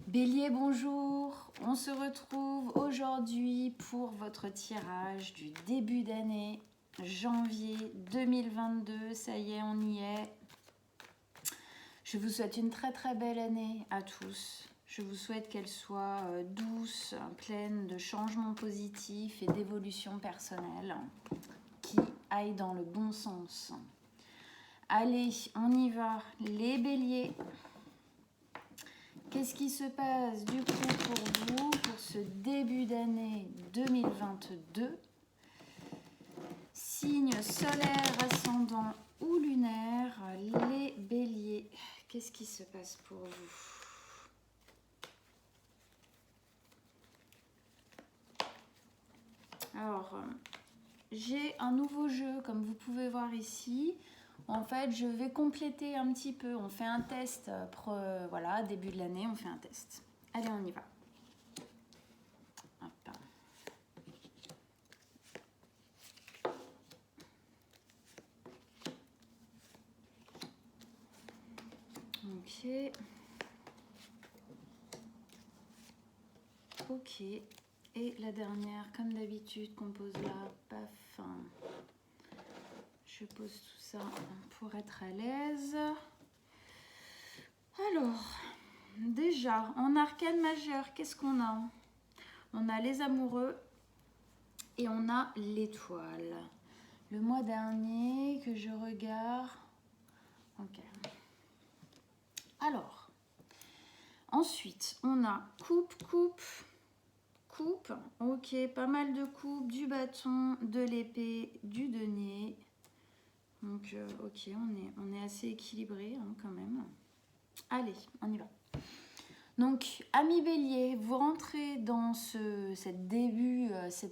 Bélier, bonjour. On se retrouve aujourd'hui pour votre tirage du début d'année, janvier 2022. Ça y est, on y est. Je vous souhaite une très très belle année à tous. Je vous souhaite qu'elle soit douce, pleine de changements positifs et d'évolution personnelle qui aillent dans le bon sens. Allez, on y va, les béliers. Qu'est-ce qui se passe du coup pour vous pour ce début d'année 2022? Signe solaire, ascendant ou lunaire, les béliers. Qu'est-ce qui se passe pour vous? Alors, j'ai un nouveau jeu, comme vous pouvez voir ici. En fait, je vais compléter un petit peu. On fait un test, voilà, début de l'année, on fait un test. Allez, on y va. Hop. Ok. Ok. Et la dernière, comme d'habitude, qu'on pose là, paf. Je pose tout ça pour être à l'aise. Alors, déjà, en arcane majeur, qu'est-ce qu'on a? On a les amoureux et on a l'étoile. Le mois dernier que je regarde. Ok. Alors, ensuite, on a coupe. Ok, pas mal de coupes, du bâton, de l'épée, du denier. Donc, ok, on est assez équilibré hein, quand même. Allez, on y va. Donc, amis bélier, vous rentrez dans cette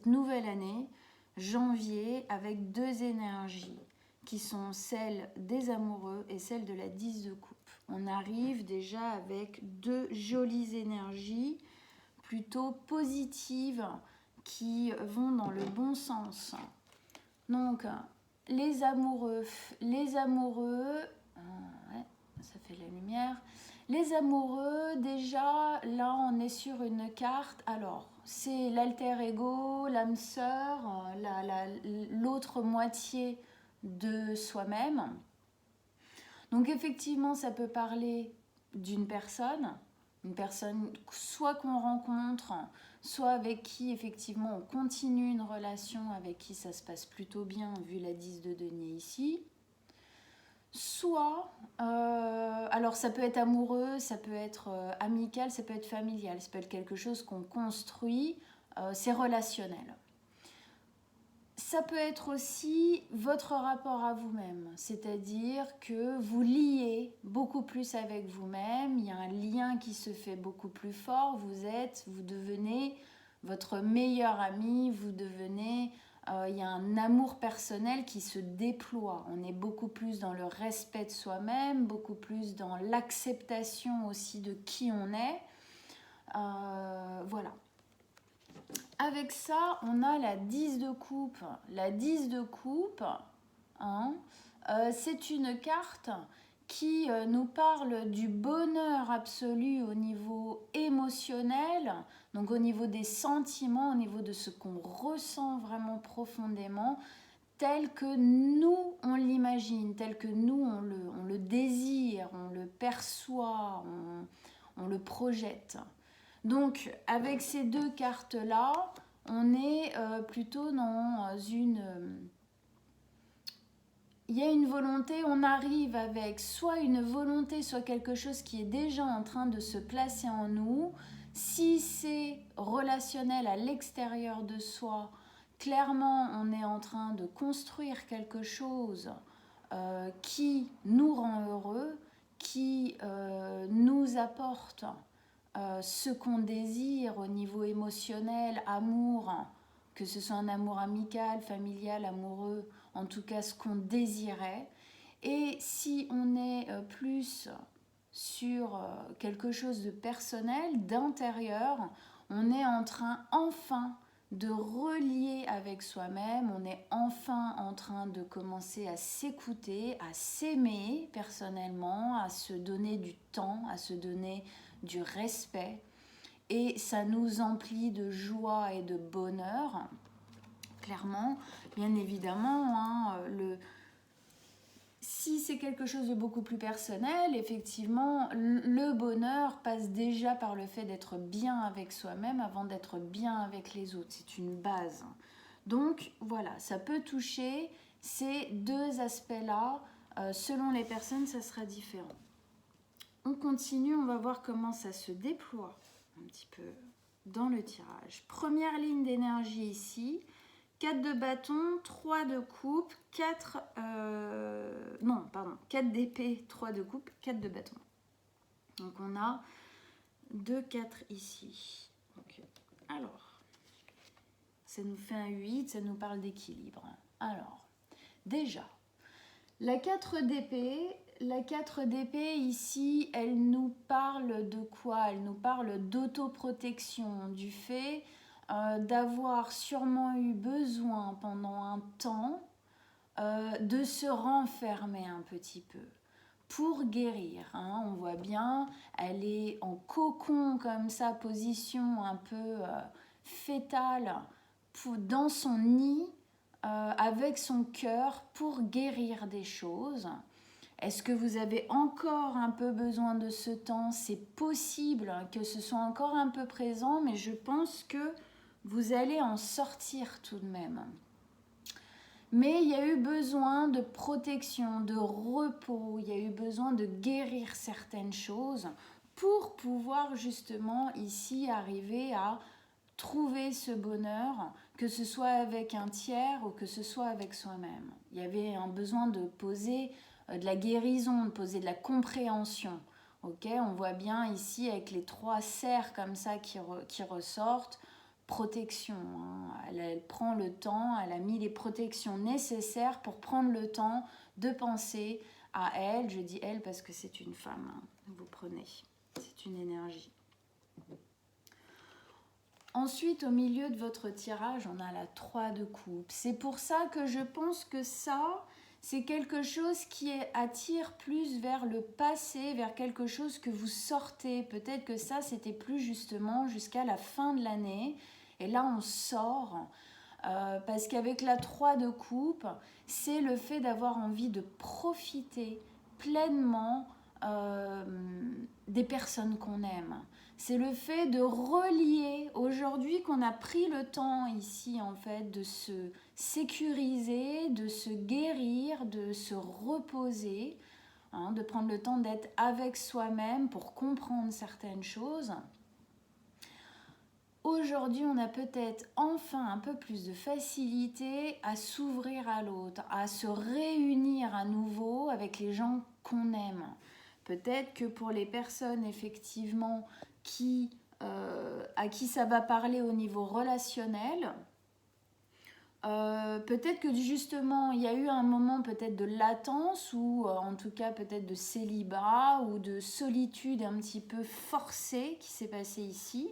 nouvelle année, janvier, avec deux énergies qui sont celles des amoureux et celles de la 10 de coupe. On arrive déjà avec deux jolies énergies plutôt positives qui vont dans le bon sens. Donc, les amoureux, ouais, ça fait la lumière. Les amoureux, déjà, là, on est sur une carte. Alors, c'est l'alter ego, l'âme sœur, l'autre moitié de soi-même. Donc, effectivement, ça peut parler d'une personne soit qu'on rencontre, soit avec qui, effectivement, on continue une relation, avec qui ça se passe plutôt bien, vu la 10 de denier ici. Soit, alors ça peut être amoureux, ça peut être amical, ça peut être familial, ça peut être quelque chose qu'on construit, c'est relationnel. Ça peut être aussi votre rapport à vous-même, c'est-à-dire que vous liez beaucoup plus avec vous-même, il y a un lien qui se fait beaucoup plus fort, vous devenez votre meilleur ami, vous devenez... il y a un amour personnel qui se déploie. On est beaucoup plus dans le respect de soi-même, beaucoup plus dans l'acceptation aussi de qui on est. Voilà. Avec ça, on a la 10 de coupe. La 10 de coupe, hein, c'est une carte qui nous parle du bonheur absolu au niveau émotionnel, donc au niveau des sentiments, au niveau de ce qu'on ressent vraiment profondément, tel que nous on l'imagine, tel que nous on le désire, on le perçoit, on le projette. Donc avec ces deux cartes-là, on est plutôt dans une... il y a une volonté, on arrive avec soit une volonté, soit quelque chose qui est déjà en train de se placer en nous. Si c'est relationnel à l'extérieur de soi, clairement on est en train de construire quelque chose qui nous rend heureux, qui nous apporte ce qu'on désire au niveau émotionnel, amour, que ce soit un amour amical, familial, amoureux, en tout cas ce qu'on désirait. Et si on est plus sur quelque chose de personnel, d'intérieur, on est en train enfin de relier avec soi-même. On est enfin en train de commencer à s'écouter, à s'aimer personnellement, à se donner du temps, à se donner du respect. Et ça nous emplit de joie et de bonheur, clairement. Bien évidemment, hein, si c'est quelque chose de beaucoup plus personnel, effectivement, le bonheur passe déjà par le fait d'être bien avec soi-même avant d'être bien avec les autres. C'est une base. Donc voilà, ça peut toucher ces deux aspects-là. Selon les personnes, ça sera différent. On continue, on va voir comment ça se déploie un petit peu dans le tirage. Première ligne d'énergie ici. 4 de bâton, 3 de coupe, 4 d'épée, 3 de coupe, 4 de bâton. Donc on a 2, 4 ici. Okay. Alors, ça nous fait un 8, ça nous parle d'équilibre. Alors, déjà, la 4 d'épée ici, elle nous parle de quoi? Elle nous parle d'autoprotection, du fait d'avoir sûrement eu besoin pendant un temps de se renfermer un petit peu pour guérir. Hein. On voit bien, elle est en cocon comme ça, position un peu fétale dans son nid avec son cœur pour guérir des choses. Est-ce que vous avez encore un peu besoin de ce temps? C'est possible que ce soit encore un peu présent, mais je pense que vous allez en sortir tout de même. Mais il y a eu besoin de protection, de repos, il y a eu besoin de guérir certaines choses pour pouvoir justement ici arriver à trouver ce bonheur, que ce soit avec un tiers ou que ce soit avec soi-même. Il y avait un besoin de poser de la guérison, de poser de la compréhension. Okay, on voit bien ici avec les 3 cerfs comme ça qui ressortent, protection. Hein. Elle prend le temps, elle a mis les protections nécessaires pour prendre le temps de penser à elle. Je dis elle parce que c'est une femme, hein. Vous prenez, c'est une énergie. Ensuite, au milieu de votre tirage, on a la 3 de coupe. C'est pour ça que je pense que ça, c'est quelque chose qui attire plus vers le passé, vers quelque chose que vous sortez. Peut-être que ça, c'était plus justement jusqu'à la fin de l'année. Et là, on sort. Parce qu'avec la 3 de coupe, c'est le fait d'avoir envie de profiter pleinement des personnes qu'on aime. C'est le fait de relier, aujourd'hui qu'on a pris le temps ici en fait de se sécuriser, de se guérir, de se reposer, hein, de prendre le temps d'être avec soi-même pour comprendre certaines choses. Aujourd'hui, on a peut-être enfin un peu plus de facilité à s'ouvrir à l'autre, à se réunir à nouveau avec les gens qu'on aime. Peut-être que pour les personnes effectivement à qui ça va parler au niveau relationnel, peut-être que justement il y a eu un moment peut-être de latence ou en tout cas peut-être de célibat ou de solitude un petit peu forcée qui s'est passée ici.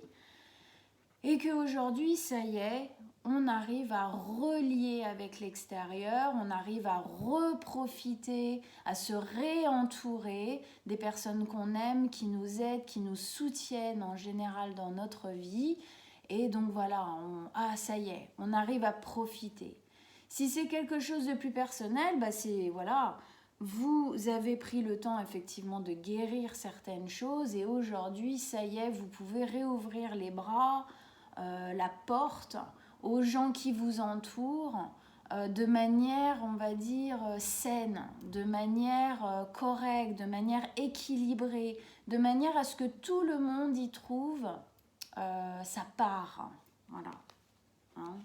Et qu'aujourd'hui, ça y est, on arrive à relier avec l'extérieur, on arrive à reprofiter, à se réentourer des personnes qu'on aime, qui nous aident, qui nous soutiennent en général dans notre vie. Et donc voilà, ça y est, on arrive à profiter. Si c'est quelque chose de plus personnel, c'est voilà, vous avez pris le temps effectivement de guérir certaines choses et aujourd'hui, ça y est, vous pouvez réouvrir les bras, la porte aux gens qui vous entourent de manière, on va dire, saine, de manière correcte, de manière équilibrée, de manière à ce que tout le monde y trouve sa part. Voilà. Hein.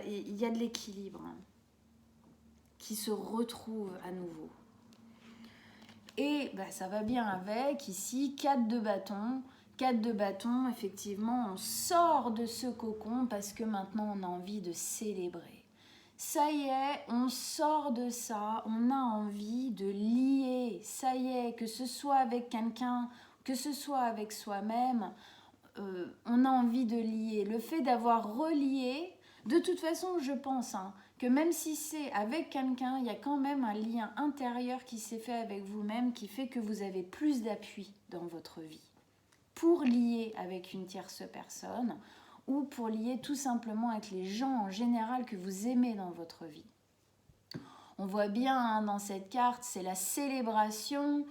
Il y a de l'équilibre qui se retrouve à nouveau. Et ça va bien avec, ici, 4 de bâton. 4 de bâton, effectivement, on sort de ce cocon parce que maintenant on a envie de célébrer. Ça y est, on sort de ça, on a envie de lier. Ça y est, que ce soit avec quelqu'un, que ce soit avec soi-même, on a envie de lier. Le fait d'avoir relié, de toute façon, je pense que même si c'est avec quelqu'un, il y a quand même un lien intérieur qui s'est fait avec vous-même, qui fait que vous avez plus d'appui dans votre vie. Pour lier avec une tierce personne, ou pour lier tout simplement avec les gens en général que vous aimez dans votre vie. On voit bien dans cette carte, c'est la célébration.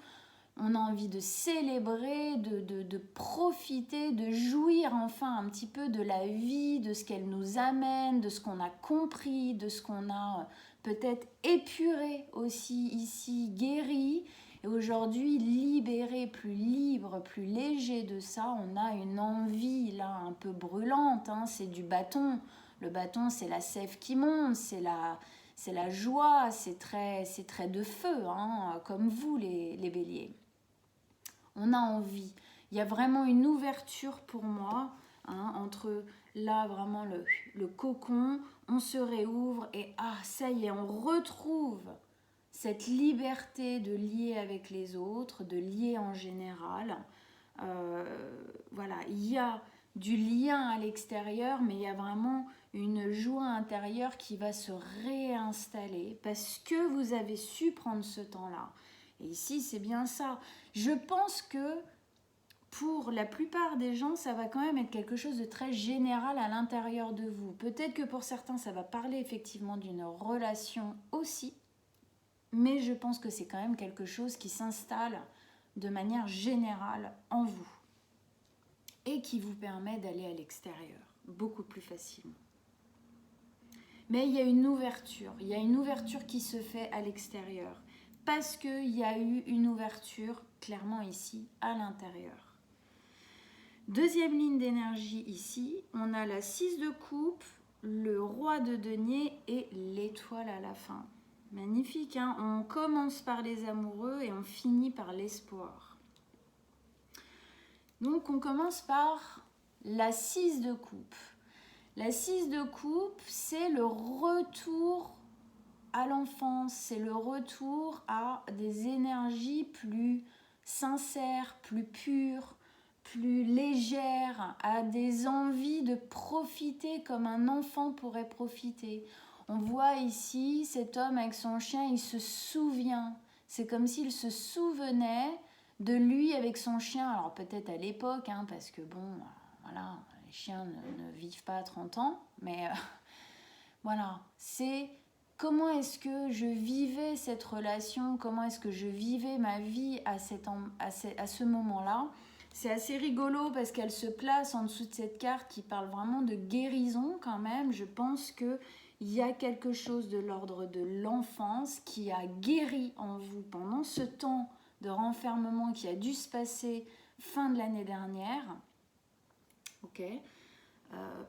On a envie de célébrer, de profiter, de jouir enfin un petit peu de la vie, de ce qu'elle nous amène, de ce qu'on a compris, de ce qu'on a peut-être épuré aussi ici, guéri. Et aujourd'hui, libéré, plus libre, plus léger de ça, on a une envie là un peu brûlante, c'est du bâton. Le bâton, c'est la sève qui monte, c'est la joie, c'est très de feu, comme vous les béliers. On a envie. Il y a vraiment une ouverture pour moi, entre là vraiment le cocon, on se réouvre et ça y est, on retrouve cette liberté de lier avec les autres, de lier en général. Voilà, il y a du lien à l'extérieur, mais il y a vraiment une joie intérieure qui va se réinstaller parce que vous avez su prendre ce temps-là. Et ici, c'est bien ça. Je pense que pour la plupart des gens, ça va quand même être quelque chose de très général à l'intérieur de vous. Peut-être que pour certains, ça va parler effectivement d'une relation aussi, mais je pense que c'est quand même quelque chose qui s'installe de manière générale en vous et qui vous permet d'aller à l'extérieur beaucoup plus facilement. Mais il y a une ouverture qui se fait à l'extérieur parce qu'il y a eu une ouverture clairement ici à l'intérieur. Deuxième ligne d'énergie ici, on a la 6 de coupe, le roi de denier et l'étoile à la fin. Magnifique, on commence par les amoureux et on finit par l'espoir. Donc on commence par la 6 de coupe. La 6 de coupe, c'est le retour à l'enfance, c'est le retour à des énergies plus sincères, plus pures, plus légères, à des envies de profiter comme un enfant pourrait profiter. On voit ici cet homme avec son chien, il se souvient. C'est comme s'il se souvenait de lui avec son chien. Alors peut-être à l'époque, parce que bon, voilà, les chiens ne vivent pas à 30 ans, mais voilà, c'est comment est-ce que je vivais cette relation, comment est-ce que je vivais ma vie à ce moment-là. C'est assez rigolo parce qu'elle se place en dessous de cette carte qui parle vraiment de guérison quand même. Je pense qu'il y a quelque chose de l'ordre de l'enfance qui a guéri en vous pendant ce temps de renfermement qui a dû se passer fin de l'année dernière. Ok,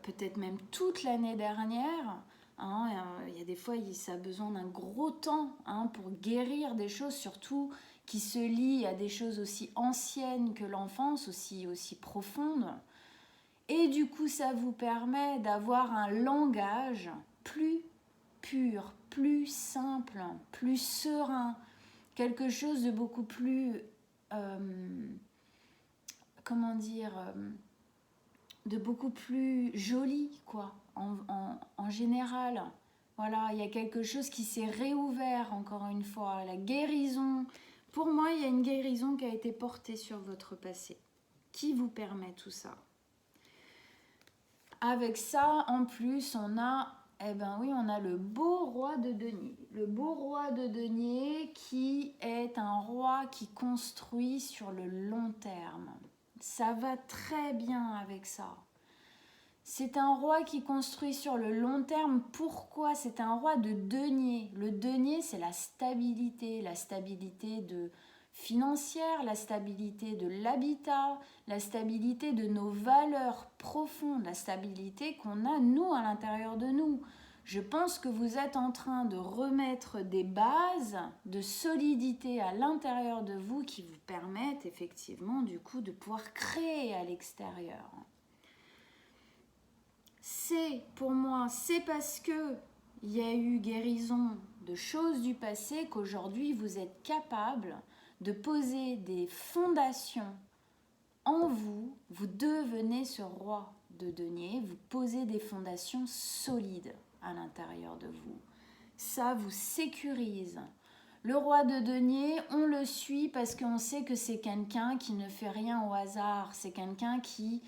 peut-être même toute l'année dernière. Il y a des fois, ça a besoin d'un gros temps pour guérir des choses, surtout qui se lient à des choses aussi anciennes que l'enfance, aussi profondes. Et du coup, ça vous permet d'avoir un langage plus pur, plus simple, plus serein, quelque chose de beaucoup plus, de beaucoup plus joli, quoi, en général. Voilà, il y a quelque chose qui s'est réouvert, encore une fois, la guérison. Pour moi, il y a une guérison qui a été portée sur votre passé, qui vous permet tout ça. Avec ça, en plus, on a le beau roi de denier. Le beau roi de denier qui est un roi qui construit sur le long terme. Ça va très bien avec ça. C'est un roi qui construit sur le long terme. Pourquoi? C'est un roi de denier. Le denier, c'est la stabilité financière, la stabilité de l'habitat, la stabilité de nos valeurs profondes, la stabilité qu'on a, nous, à l'intérieur de nous. Je pense que vous êtes en train de remettre des bases de solidité à l'intérieur de vous qui vous permettent effectivement, du coup, de pouvoir créer à l'extérieur. Pour moi, c'est parce que il y a eu guérison de choses du passé qu'aujourd'hui vous êtes capable de poser des fondations en vous, vous devenez ce roi de denier, vous posez des fondations solides à l'intérieur de vous. Ça vous sécurise. Le roi de denier, on le suit parce qu'on sait que c'est quelqu'un qui ne fait rien au hasard, c'est quelqu'un qui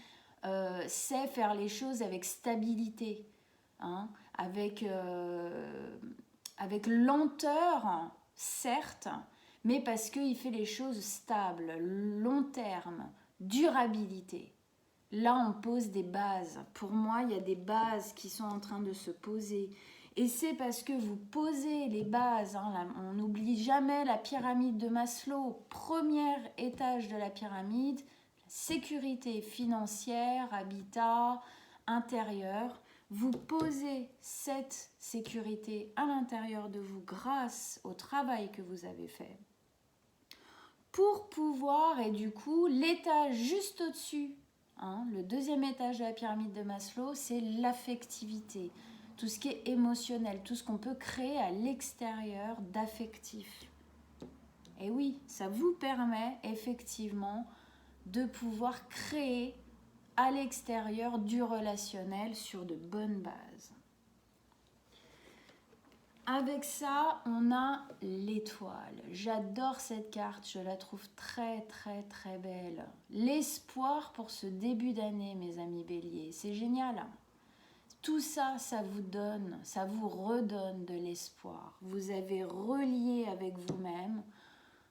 sait faire les choses avec stabilité, hein, avec lenteur, certes, mais parce qu'il fait les choses stables, long terme, durabilité. Là, on pose des bases. Pour moi, il y a des bases qui sont en train de se poser. Et c'est parce que vous posez les bases, hein, on n'oublie jamais la pyramide de Maslow, premier étage de la pyramide, sécurité financière, habitat, intérieur. Vous posez cette sécurité à l'intérieur de vous grâce au travail que vous avez fait. Pour pouvoir, et du coup, l'étage juste au-dessus, hein, le deuxième étage de la pyramide de Maslow, c'est l'affectivité. Tout ce qui est émotionnel, tout ce qu'on peut créer à l'extérieur d'affectif. Et oui, ça vous permet effectivement de pouvoir créer à l'extérieur du relationnel sur de bonnes bases. Avec ça, on a l'étoile. J'adore cette carte, je la trouve très très très belle. L'espoir pour ce début d'année, mes amis béliers, c'est génial. Tout ça, ça vous donne, ça vous redonne de l'espoir. Vous avez relié avec vous-même,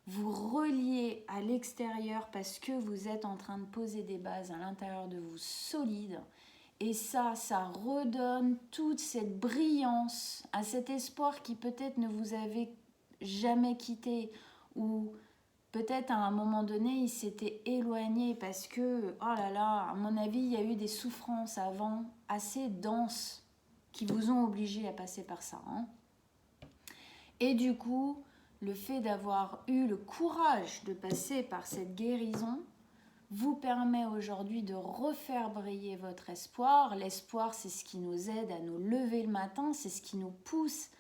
vous reliez à l'extérieur parce que vous êtes en train de poser des bases à l'intérieur de vous solides. Et ça redonne toute cette brillance à cet espoir qui peut-être ne vous avait jamais quitté ou peut-être à un moment donné il s'était éloigné parce que, oh là là, à mon avis, il y a eu des souffrances avant assez denses qui vous ont obligé à passer par ça. Hein. Et du coup, le fait d'avoir eu le courage de passer par cette guérison vous permet aujourd'hui de refaire briller votre espoir. L'espoir, c'est ce qui nous aide à nous lever le matin, c'est ce qui nous pousse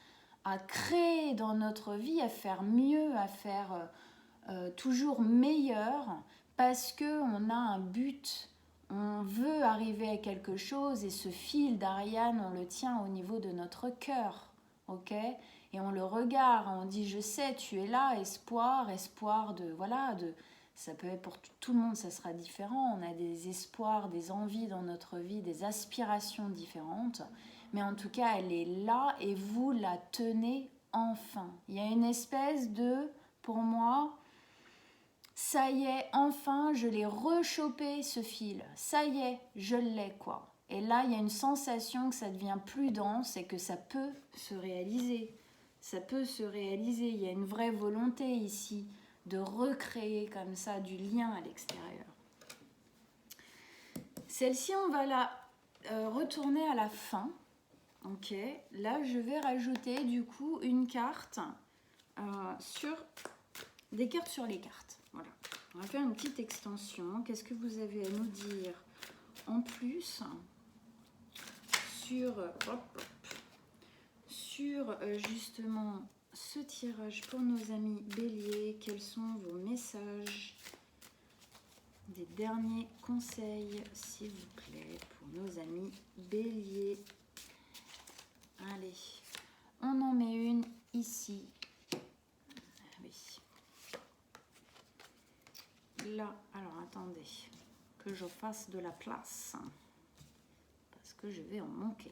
à créer dans notre vie, à faire mieux, à faire toujours meilleur, parce qu'on a un but, on veut arriver à quelque chose, et ce fil d'Ariane, on le tient au niveau de notre cœur, ok ? Et on le regarde, on dit, je sais, tu es là, espoir de, voilà, de... Ça peut être pour tout le monde, ça sera différent. On a des espoirs, des envies dans notre vie, des aspirations différentes. Mais en tout cas, elle est là et vous la tenez enfin. Il y a une espèce de, pour moi, ça y est, enfin, je l'ai rechopé ce fil. Ça y est, je l'ai, quoi. Et là, il y a une sensation que ça devient plus dense et que ça peut se réaliser. Ça peut se réaliser. Il y a une vraie volonté ici de recréer comme ça du lien à l'extérieur. Celle-ci, on va la retourner à la fin. Ok, là je vais rajouter du coup une carte sur des cartes sur les cartes. Voilà, on va faire une petite extension. Qu'est-ce que vous avez à nous dire en plus sur justement ce tirage pour nos amis béliers? Quels sont vos messages, des derniers conseils s'il vous plaît pour nos amis béliers? Allez, on en met une ici. Oui. Là, alors attendez que je fasse de la place parce que je vais en manquer.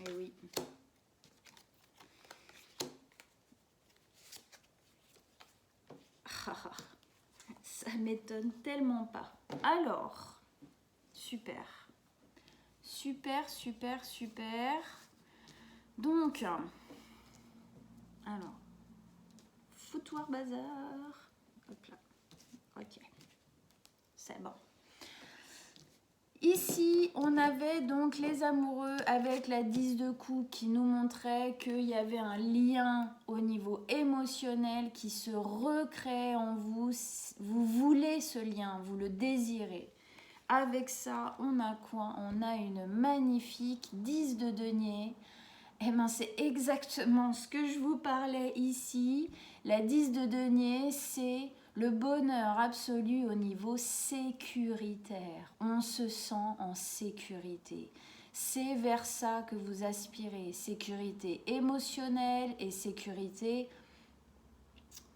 Et oui. Ça m'étonne tellement pas. Alors, super. Super, super, super. Donc, alors, foutoir bazar. Hop là. Ok. C'est bon. Ici, on avait donc les amoureux avec la 10 de coupe qui nous montrait qu'il y avait un lien au niveau émotionnel qui se recrée en vous. Vous voulez ce lien, vous le désirez. Avec ça, on a quoi? On a une magnifique 10 de denier. Eh bien, c'est exactement ce que je vous parlais ici. La 10 de denier, c'est le bonheur absolu au niveau sécuritaire. On se sent en sécurité. C'est vers ça que vous aspirez. Sécurité émotionnelle et sécurité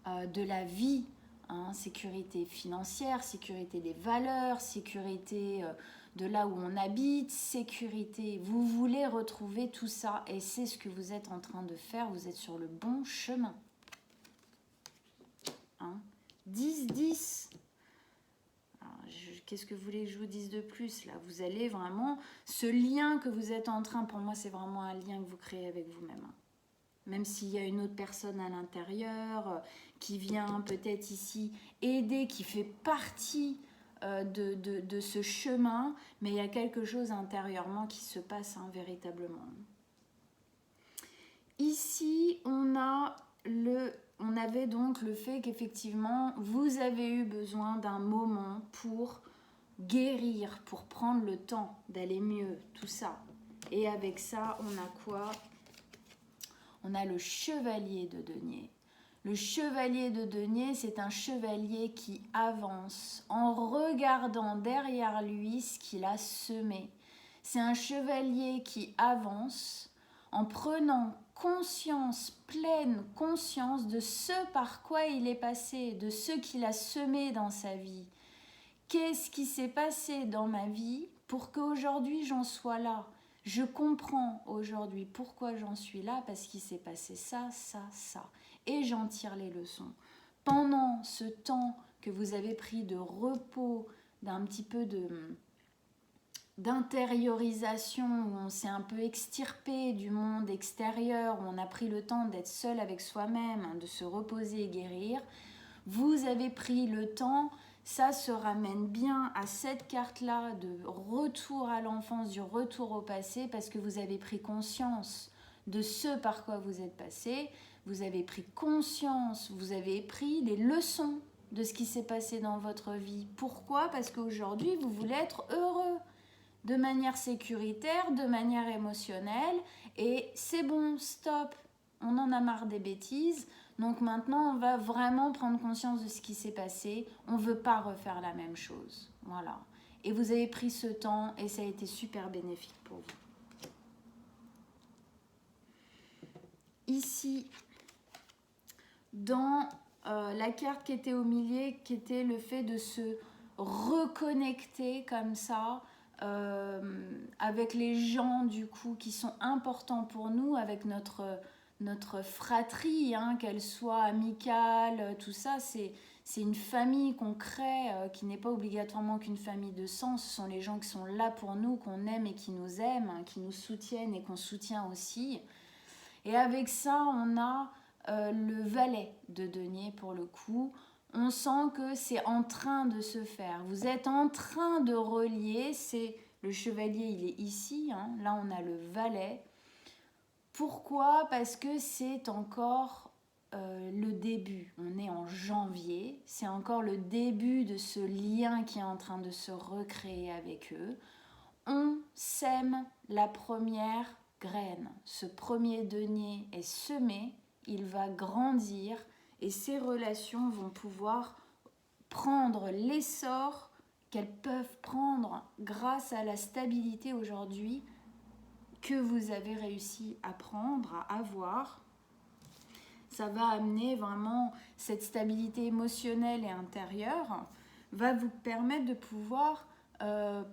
de la vie. Sécurité financière, sécurité des valeurs, sécurité de là où on habite, sécurité. Vous voulez retrouver tout ça et c'est ce que vous êtes en train de faire. Vous êtes sur le bon chemin. 10-10. Qu'est-ce que vous voulez que je vous dise de plus là? Vous allez vraiment... Ce lien que vous êtes en train, pour moi, c'est vraiment un lien que vous créez avec vous-même. Même s'il y a une autre personne à l'intérieur qui vient peut-être ici aider, qui fait partie de ce chemin, mais il y a quelque chose intérieurement qui se passe véritablement. Ici, on avait donc le fait qu'effectivement, vous avez eu besoin d'un moment pour guérir, pour prendre le temps d'aller mieux, tout ça. Et avec ça, on a quoi? On a le chevalier de denier. Le chevalier de denier, c'est un chevalier qui avance en regardant derrière lui ce qu'il a semé. C'est un chevalier qui avance en prenant conscience, pleine conscience de ce par quoi il est passé, de ce qu'il a semé dans sa vie. Qu'est-ce qui s'est passé dans ma vie pour qu'aujourd'hui j'en sois là? Je comprends aujourd'hui pourquoi j'en suis là, parce qu'il s'est passé ça, ça, ça. Et j'en tire les leçons. Pendant ce temps que vous avez pris de repos, d'un petit peu d'intériorisation, où on s'est un peu extirpé du monde extérieur, où on a pris le temps d'être seul avec soi-même, de se reposer et guérir, vous avez pris le temps. Ça se ramène bien à cette carte-là de retour à l'enfance, du retour au passé, parce que vous avez pris conscience de ce par quoi vous êtes passé, vous avez pris conscience, vous avez pris les leçons de ce qui s'est passé dans votre vie. Pourquoi? Parce qu'aujourd'hui, vous voulez être heureux, de manière sécuritaire, de manière émotionnelle, et c'est bon, stop, on en a marre des bêtises. Donc maintenant, on va vraiment prendre conscience de ce qui s'est passé. On ne veut pas refaire la même chose. Voilà. Et vous avez pris ce temps et ça a été super bénéfique pour vous. Ici, dans la carte qui était au milieu, qui était le fait de se reconnecter comme ça avec les gens du coup qui sont importants pour nous, avec notre fratrie, qu'elle soit amicale, tout ça, c'est une famille qu'on crée, qui n'est pas obligatoirement qu'une famille de sang. Ce sont les gens qui sont là pour nous, qu'on aime et qui nous aiment, qui nous soutiennent et qu'on soutient aussi. Et avec ça, on a le valet de denier pour le coup. On sent que c'est en train de se faire. Vous êtes en train de relier. Le chevalier, il est ici. Là, on a le valet. Pourquoi? Parce que c'est encore le début. On est en janvier. C'est encore le début de ce lien qui est en train de se recréer avec eux. On sème la première graine. Ce premier denier est semé. Il va grandir et ces relations vont pouvoir prendre l'essor qu'elles peuvent prendre grâce à la stabilité aujourd'hui que vous avez réussi à prendre, à avoir. Ça va amener vraiment cette stabilité émotionnelle et intérieure, va vous permettre de pouvoir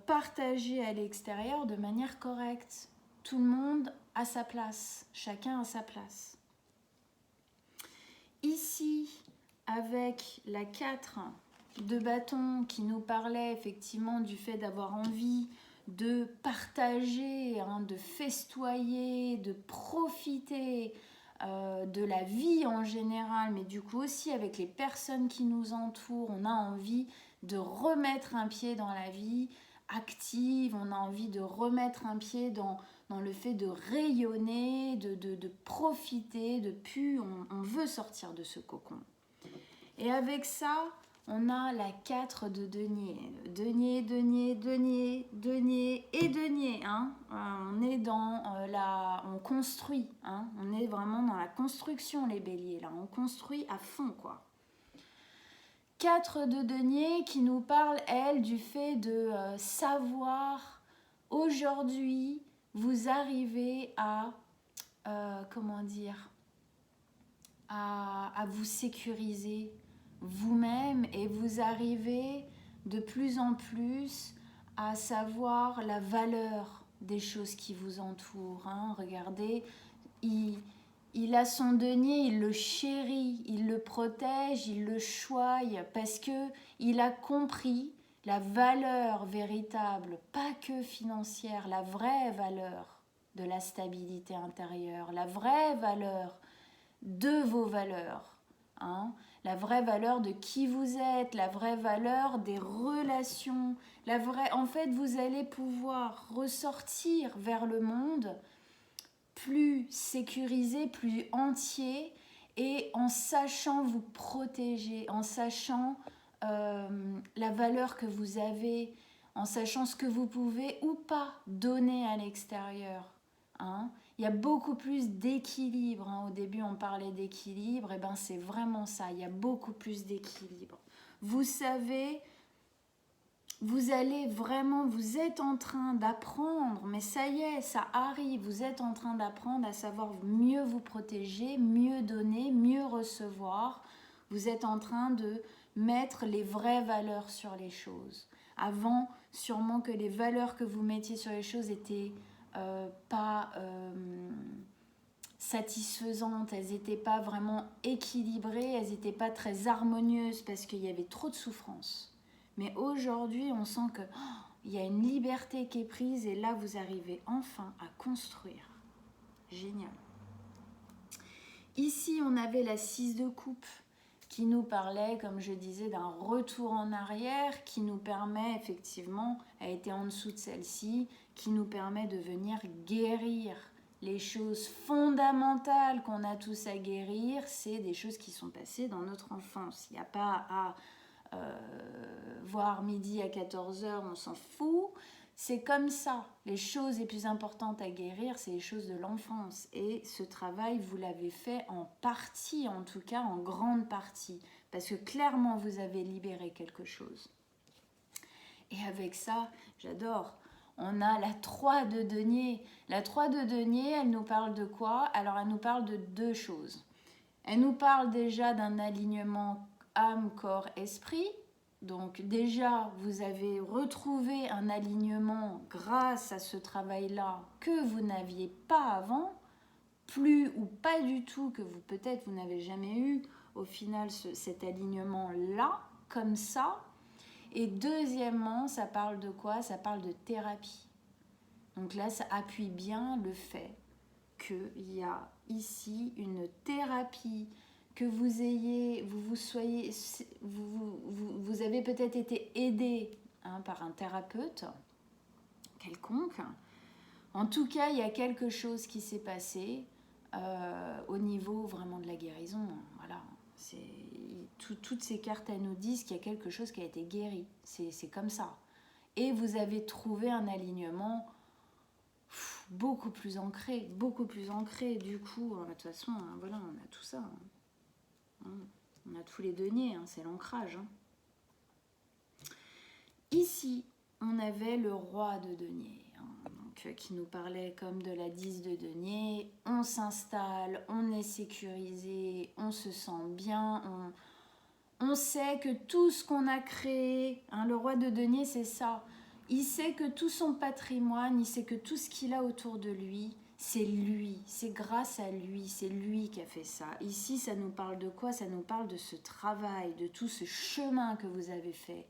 partager à l'extérieur de manière correcte. Tout le monde a sa place, chacun a sa place. Ici, avec la 4 de bâton qui nous parlait effectivement du fait d'avoir envie de partager, de festoyer, de profiter de la vie en général, mais du coup aussi avec les personnes qui nous entourent, on a envie de remettre un pied dans la vie active, on a envie de remettre un pied dans le fait de rayonner, de profiter, on veut sortir de ce cocon. Et avec ça, on a la 4 de denier. Denier, denier, denier, denier et denier. Hein. On est dans on construit. Hein. On est vraiment dans la construction, les béliers. Là. On construit à fond, quoi. 4 de denier qui nous parle, elle, du fait de savoir aujourd'hui, vous arrivez à, comment dire, à vous sécuriser vous-même et vous arrivez de plus en plus à savoir la valeur des choses qui vous entourent. Hein. Regardez, il a son denier, il le chérit, il le protège, il le choye parce que il a compris la valeur véritable, pas que financière, la vraie valeur de la stabilité intérieure, la vraie valeur de vos valeurs, hein, la vraie valeur de qui vous êtes, la vraie valeur des relations, en fait, vous allez pouvoir ressortir vers le monde plus sécurisé, plus entier et en sachant vous protéger, en sachant la valeur que vous avez, en sachant ce que vous pouvez ou pas donner à l'extérieur. Hein. Il y a beaucoup plus d'équilibre. Hein. Au début, on parlait d'équilibre. Et ben, c'est vraiment ça. Il y a beaucoup plus d'équilibre. Vous savez, vous allez vraiment, vous êtes en train d'apprendre, mais ça y est, ça arrive. Vous êtes en train d'apprendre à savoir mieux vous protéger, mieux donner, mieux recevoir. Vous êtes en train de mettre les vraies valeurs sur les choses. Avant, sûrement que les valeurs que vous mettiez sur les choses étaient pas satisfaisantes, elles n'étaient pas vraiment équilibrées, elles n'étaient pas très harmonieuses parce qu'il y avait trop de souffrance. Mais aujourd'hui, on sent que il y a une liberté qui est prise et là, vous arrivez enfin à construire. Génial. Ici, on avait la 6 de coupe qui nous parlait, comme je disais, d'un retour en arrière qui nous permet effectivement, elle était en dessous de celle-ci, qui nous permet de venir guérir les choses fondamentales qu'on a tous à guérir. C'est des choses qui sont passées dans notre enfance. Il n'y a pas à voir midi à 14h, on s'en fout. C'est comme ça. Les choses les plus importantes à guérir, c'est les choses de l'enfance. Et ce travail, vous l'avez fait en partie, en tout cas en grande partie. Parce que clairement, vous avez libéré quelque chose. Et avec ça, j'adore. On a la 3 de denier. La 3 de denier, elle nous parle de quoi? Alors, elle nous parle de deux choses. Elle nous parle déjà d'un alignement âme, corps, esprit. Donc déjà, vous avez retrouvé un alignement grâce à ce travail-là que vous n'aviez pas avant, plus ou pas du tout, que vous peut-être vous n'avez jamais eu au final cet alignement-là, comme ça. Et deuxièmement, ça parle de quoi? Ça parle de thérapie. Donc là, ça appuie bien le fait qu'il y a ici une thérapie, que vous ayez, vous avez peut-être été aidé par un thérapeute quelconque. En tout cas, il y a quelque chose qui s'est passé au niveau vraiment de la guérison. Voilà, toutes ces cartes, elles nous disent qu'il y a quelque chose qui a été guéri. C'est comme ça. Et vous avez trouvé un alignement beaucoup plus ancré. Du coup, de toute façon, voilà, on a tout ça. On a tous les deniers, c'est l'ancrage. Ici, on avait le roi de denier, donc, qui nous parlait comme de la 10 de denier. On s'installe, on est sécurisé, on se sent bien, on sait que tout ce qu'on a créé, le roi de denier, c'est ça. Il sait que tout son patrimoine, il sait que tout ce qu'il a autour de lui, c'est lui, c'est grâce à lui, c'est lui qui a fait ça. Ici, ça nous parle de quoi? Ça nous parle de ce travail, de tout ce chemin que vous avez fait.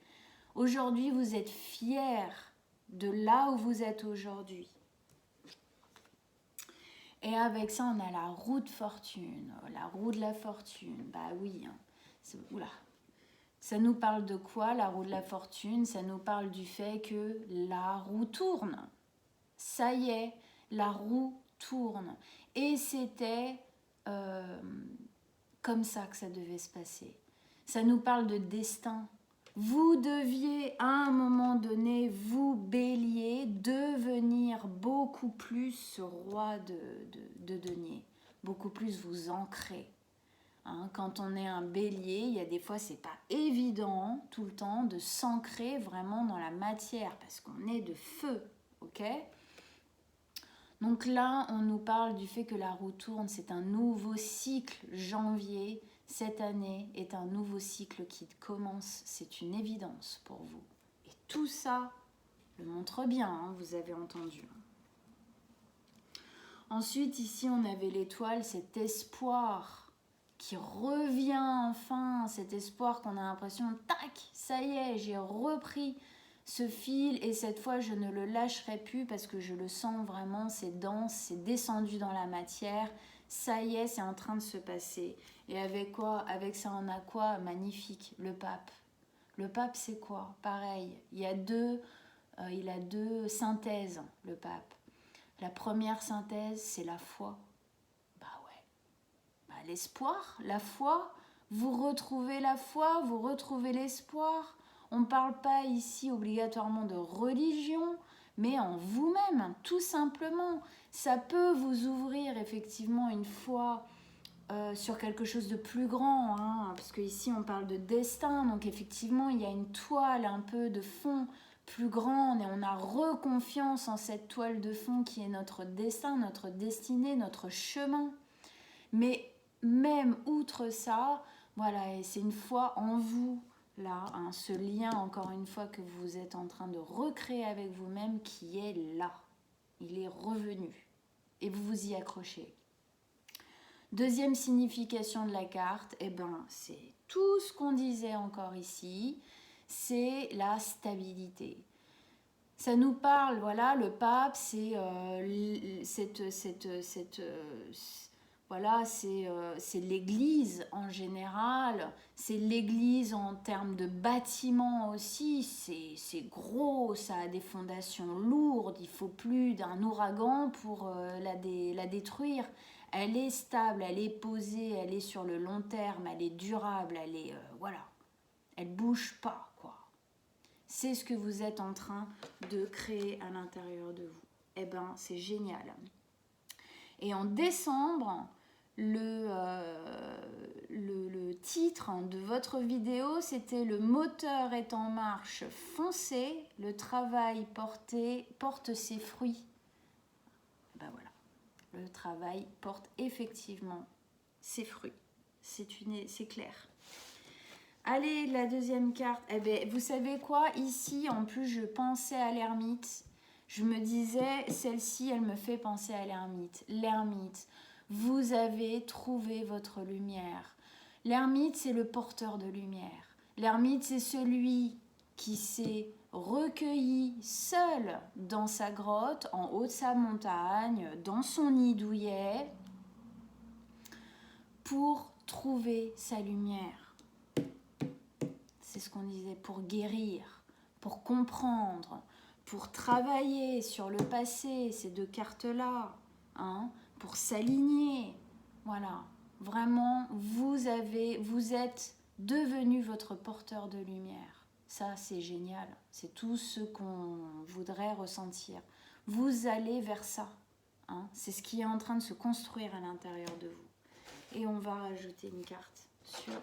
Aujourd'hui, vous êtes fiers de là où vous êtes aujourd'hui. Et avec ça, on a la roue de fortune, la roue de la fortune. Bah oui, oula. Ça nous parle de quoi, la roue de la fortune? Ça nous parle du fait que la roue tourne. Ça y est, la roue tourne. Et c'était comme ça que ça devait se passer. Ça nous parle de destin. Vous deviez à un moment donné, vous bélier, devenir beaucoup plus ce roi de denier, beaucoup plus vous ancrer. Hein, quand on est un bélier, il y a des fois, c'est pas évident tout le temps de s'ancrer vraiment dans la matière parce qu'on est de feu, ok? Donc là, on nous parle du fait que la roue tourne, c'est un nouveau cycle. Janvier, cette année, est un nouveau cycle qui commence, c'est une évidence pour vous. Et tout ça le montre bien, hein, vous avez entendu. Ensuite, ici, on avait l'étoile, cet espoir qui revient enfin, cet espoir qu'on a l'impression, tac, ça y est, j'ai repris ce fil et cette fois je ne le lâcherai plus parce que je le sens vraiment, c'est dense, c'est descendu dans la matière, ça y est, c'est en train de se passer. Et avec quoi? Avec ça on a quoi? Magnifique, le pape. Le pape c'est quoi? Pareil, il a deux synthèses, le pape. La première synthèse c'est la foi. Bah ouais, bah, l'espoir, la foi, vous retrouvez la foi, vous retrouvez l'espoir. On ne parle pas ici obligatoirement de religion, mais en vous-même, tout simplement. Ça peut vous ouvrir effectivement une foi sur quelque chose de plus grand, hein, parce qu'ici on parle de destin, donc effectivement il y a une toile un peu de fond plus grande et on a reconfiance en cette toile de fond qui est notre destin, notre destinée, notre chemin. Mais même outre ça, voilà, et c'est une foi en vous, là, hein, ce lien encore une fois que vous êtes en train de recréer avec vous-même qui est là. Il est revenu et vous vous y accrochez. Deuxième signification de la carte, eh ben, c'est tout ce qu'on disait encore ici, c'est la stabilité. Ça nous parle, voilà, le pape, c'est voilà, c'est l'Église en général, c'est l'Église en termes de bâtiment aussi, c'est gros, ça a des fondations lourdes, il faut plus d'un ouragan pour la détruire. Elle est stable, elle est posée, elle est sur le long terme, elle est durable, elle est, voilà, elle bouge pas, quoi. C'est ce que vous êtes en train de créer à l'intérieur de vous. Eh ben, c'est génial. Et en décembre, le titre de votre vidéo, c'était « Le moteur est en marche, foncez, le travail porte ses fruits ». Ben voilà, le travail porte effectivement ses fruits. C'est clair. Allez, la deuxième carte. Eh bien, vous savez quoi? Ici, en plus, je pensais à l'ermite. Je me disais, celle-ci, elle me fait penser à l'ermite. L'ermite, vous avez trouvé votre lumière. L'ermite, c'est le porteur de lumière. L'ermite, c'est celui qui s'est recueilli seul dans sa grotte, en haut de sa montagne, dans son nid douillet, pour trouver sa lumière. C'est ce qu'on disait, pour guérir, pour comprendre, pour travailler sur le passé, ces deux cartes-là, hein, pour s'aligner. Voilà, vraiment, vous êtes devenu votre porteur de lumière. Ça, c'est génial. C'est tout ce qu'on voudrait ressentir. Vous allez vers ça. Hein, c'est ce qui est en train de se construire à l'intérieur de vous. Et on va rajouter une carte sur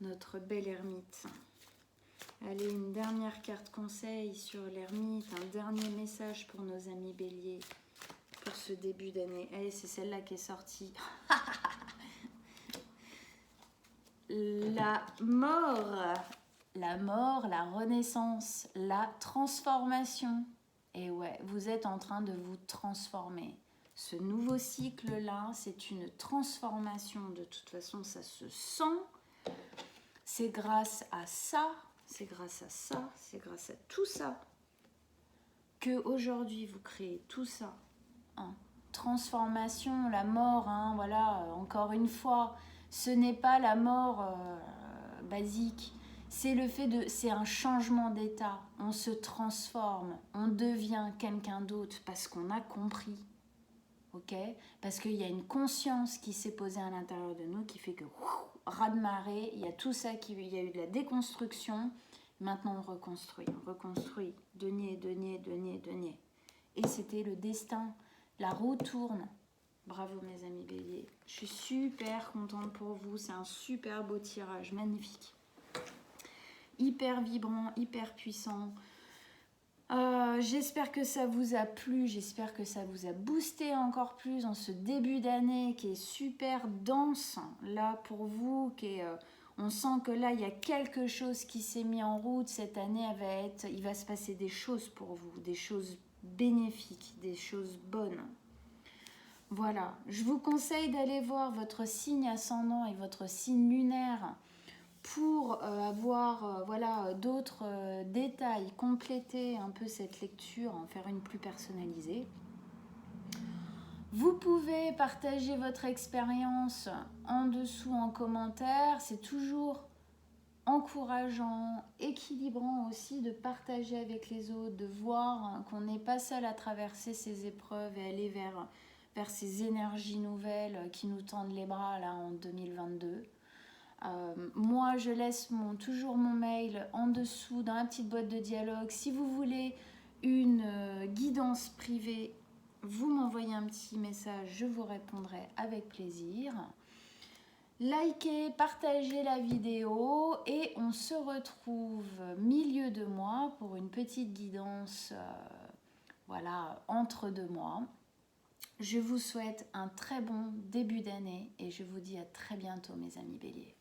notre belle ermite. Allez, une dernière carte conseil sur l'ermite, un dernier message pour nos amis béliers pour ce début d'année. Allez, c'est celle-là qui est sortie. La mort, la renaissance, la transformation. Et ouais, vous êtes en train de vous transformer. Ce nouveau cycle-là, c'est une transformation. De toute façon, ça se sent. C'est grâce à ça, c'est grâce à ça, c'est grâce à tout ça que aujourd'hui vous créez tout ça. Hein. Transformation, la mort, hein, voilà, encore une fois, ce n'est pas la mort basique. C'est le fait de, c'est un changement d'état. On se transforme, on devient quelqu'un d'autre parce qu'on a compris. Ok, parce qu'il y a une conscience qui s'est posée à l'intérieur de nous qui fait que raz-de-marée, il y a tout ça, il y a eu de la déconstruction. Maintenant, on reconstruit. Denier. Et c'était le destin. La roue tourne. Bravo mes amis béliers. Je suis super contente pour vous. C'est un super beau tirage, magnifique. Hyper vibrant, hyper puissant. J'espère que ça vous a plu. J'espère que ça vous a boosté encore plus en ce début d'année qui est super dense. Là pour vous, on sent que là il y a quelque chose qui s'est mis en route. Cette année, il va se passer des choses pour vous. Des choses bénéfiques, des choses bonnes. Voilà, je vous conseille d'aller voir votre signe ascendant et votre signe lunaire pour avoir voilà, d'autres détails, compléter un peu cette lecture, en faire une plus personnalisée. Vous pouvez partager votre expérience en dessous en commentaire, c'est toujours encourageant, équilibrant aussi de partager avec les autres, de voir qu'on n'est pas seul à traverser ces épreuves et aller vers ces énergies nouvelles qui nous tendent les bras là en 2022. Moi, je laisse toujours mon mail en dessous dans la petite boîte de dialogue. Si vous voulez une guidance privée, vous m'envoyez un petit message, je vous répondrai avec plaisir. Likez, partagez la vidéo et on se retrouve milieu de mois pour une petite guidance voilà, entre 2 mois. Je vous souhaite un très bon début d'année et je vous dis à très bientôt mes amis béliers.